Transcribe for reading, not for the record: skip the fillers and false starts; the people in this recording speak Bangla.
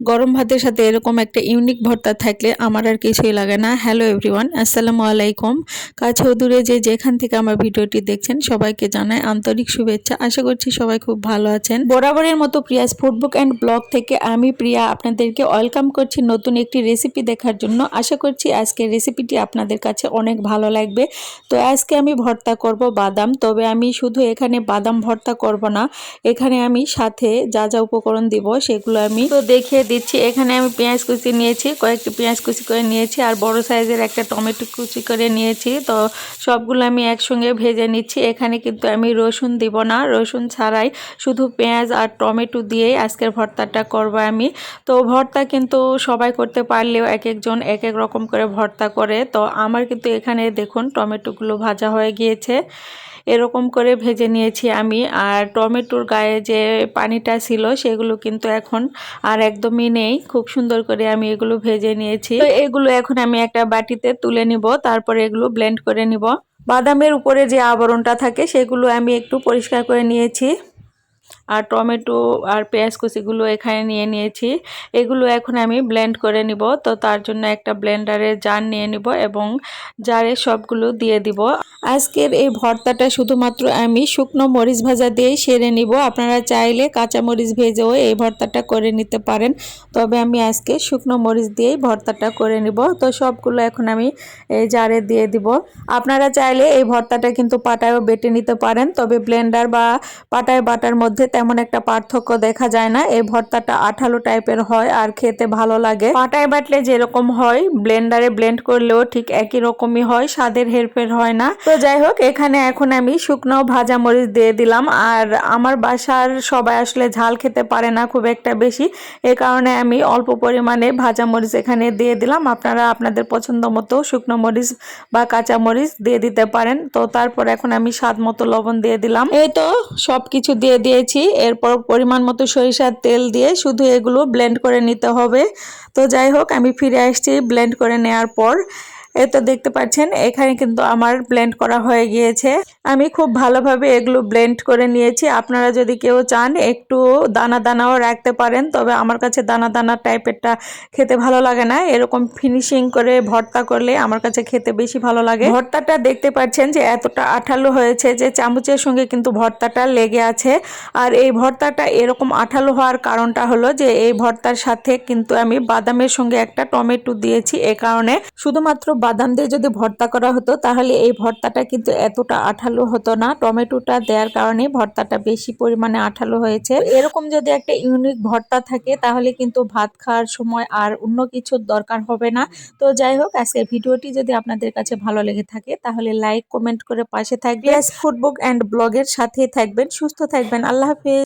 গরম ভাতের সাথে এরকম একটা ইউনিক ভর্তা থাকলে আমার আর কিছুই লাগে না। হ্যালো এভরিওয়ান, আসসালামু আলাইকুম। কাছে ও দূরে যে যেখান থেকে আমার ভিডিওটি দেখছেন সবাইকে জানাই আন্তরিক শুভেচ্ছা। আশা করছি সবাই খুব ভালো আছেন। বরাবরের মতো প্রিয়াস ফুডবুক অ্যান্ড ব্লগ থেকে আমি প্রিয়া আপনাদেরকে ওয়েলকাম করছি নতুন একটি রেসিপি দেখার জন্য। আশা করছি আজকের রেসিপিটি আপনাদের কাছে অনেক ভালো লাগবে। তো আজকে আমি ভর্তা করব বাদাম, তবে আমি শুধু এখানে বাদাম ভর্তা করব না, এখানে আমি সাথে যা যা উপকরণ দিব সেগুলো আমি তো দেখিয়ে দিচ্ছি। এখানে আমি পেঁয়াজ কুচি নিয়েছি, কয়েকটি পেঁয়াজ কুচি করে নিয়েছি, আর বড় সাইজের একটা টমেটো কুচি করে নিয়েছি। তো সবগুলো আমি একসঙ্গে ভেজে নিচ্ছি। এখানে কিন্তু আমি রসুন দিব না, রসুন ছাড়াই শুধু পেঁয়াজ আর টমেটো দিয়েই আজকের ভর্তাটা করব আমি। তো ভর্তা কিন্তু সবাই করতে পারলেও এক একজন এক এক রকম করে ভর্তা করে। তো আমার কিন্তু এখানে দেখুন টমেটোগুলো ভাজা হয়ে গিয়েছে, এরকম করে ভেজে নিয়েছি আমি। আর টমেটোর গায়ে যে পানিটা ছিল সেগুলো কিন্তু এখন আর একদমই নেই। খুব সুন্দর করে আমি এগুলো ভেজে নিয়েছি। তো এগুলো এখন আমি একটা বাটিতে তুলে নিব, তারপরে এগুলো ব্লেন্ড করে নিব। বাদামের উপরে যে আবরণটা থাকে সেগুলো আমি একটু পরিষ্কার করে নিয়েছি, আর টমেটো আর পেঁয়াজ কুচিগুলো এখানে নিয়ে নিয়েছি। এগুলো এখন আমি ব্লেন্ড করে নিব। তো তার জন্য একটা ব্লেন্ডারের জার নিয়ে নিব এবং জারে সবগুলো দিয়ে দিব। আজকের এই ভর্তাটা শুধুমাত্র আমি শুকনো মরিচ ভাজা দিয়েই সেরে নিব। আপনারা চাইলে কাঁচা মরিচ ভেজেও এই ভর্তাটা করে নিতে পারেন, তবে আমি আজকে শুকনো মরিচ দিয়েই ভর্তাটা করে নিব। তো সবগুলো এখন আমি এই জারে দিয়ে দিব। আপনারা চাইলে এই ভর্তাটা কিন্তু পাটায়ও বেটে নিতে পারেন, তবে ব্লেন্ডার বা পাটায় বাটার মধ্যে তেমন একটা পার্থক্য দেখা যায় না। এই ভর্তাটা আঠালো টাইপের হয় আর খেতে ভালো লাগে। পাটায় বাটলে যেরকম হয় ব্লেন্ডারে ব্লেন্ড করলেও ঠিক একই রকমই হয়, স্বাদের হেরফের হয় না। তো যাই হোক, এখানে এখন আমি শুকনো ভাজা মরিচ দিয়ে দিলাম। আর আমার বাসার সবাই আসলে ঝাল খেতে পারে না খুব একটা বেশি, এ কারণে আমি অল্প পরিমাণে ভাজা মরিচ এখানে দিয়ে দিলাম। আপনারা আপনাদের পছন্দ মতো শুকনো মরিচ বা কাঁচা মরিচ দিয়ে দিতে পারেন। তো তারপর এখন আমি স্বাদ মতো লবণ দিয়ে দিলাম। এই তো সব কিছু দিয়ে দিয়েছি। এরপর পরিমাণ মতো সরিষার তেল দিয়ে শুধু এগুলো ব্লেন্ড করে নিতে হবে। তো যাই হোক, আমি ফিরে আসছি ব্লেন্ড করে নেওয়ার পর। এই তো দেখতে পাচ্ছেন এখানে কিন্তু আমার ব্লেন্ড করা হয়ে গিয়েছে। আমি খুব ভালোভাবে এগুলো ব্লেন্ড করে নিয়েছি। আপনারা যদি কেউ চান একটু দানা দানাও রাখতে পারেন, তবে আমার কাছে দানা দানা টাইপেরটা খেতে ভালো লাগে না। এরকম ফিনিশিং করে ভর্তা করলে আমার কাছে খেতে বেশি ভালো লাগে। ভর্তাটা দেখতে পাচ্ছেন যে এতটা আঠালো হয়েছে যে চামচের সঙ্গে কিন্তু ভর্তাটা লেগে আছে। আর এই ভর্তাটা এরকম আঠালো হওয়ার কারণটা হলো যে এই ভর্তার সাথে কিন্তু আমি বাদামের সঙ্গে একটা টমেটো দিয়েছি। এ কারণে শুধুমাত্র বাদাম দিয়ে যদি ভর্তা করা হতো তাহলে এই ভর্তাটা কিন্তু এতটা আঠালো হতো না। টমেটোটা দেওয়ার কারণে ভর্তাটা বেশি পরিমাণে আঠালো হয়েছে। এরকম যদি একটা ইউনিক ভর্তা থাকে তাহলে কিন্তু ভাত খাওয়ার সময় আর অন্য কিছুর দরকার হবে না। তো যাই হোক, আজকের ভিডিওটি যদি আপনাদের কাছে ভালো লেগে থাকে তাহলে লাইক কমেন্ট করে পাশে থাকবেন। ফুডবুক অ্যান্ড ব্লগের সাথেই থাকবেন। সুস্থ থাকবেন। আল্লাহ হাফেজ।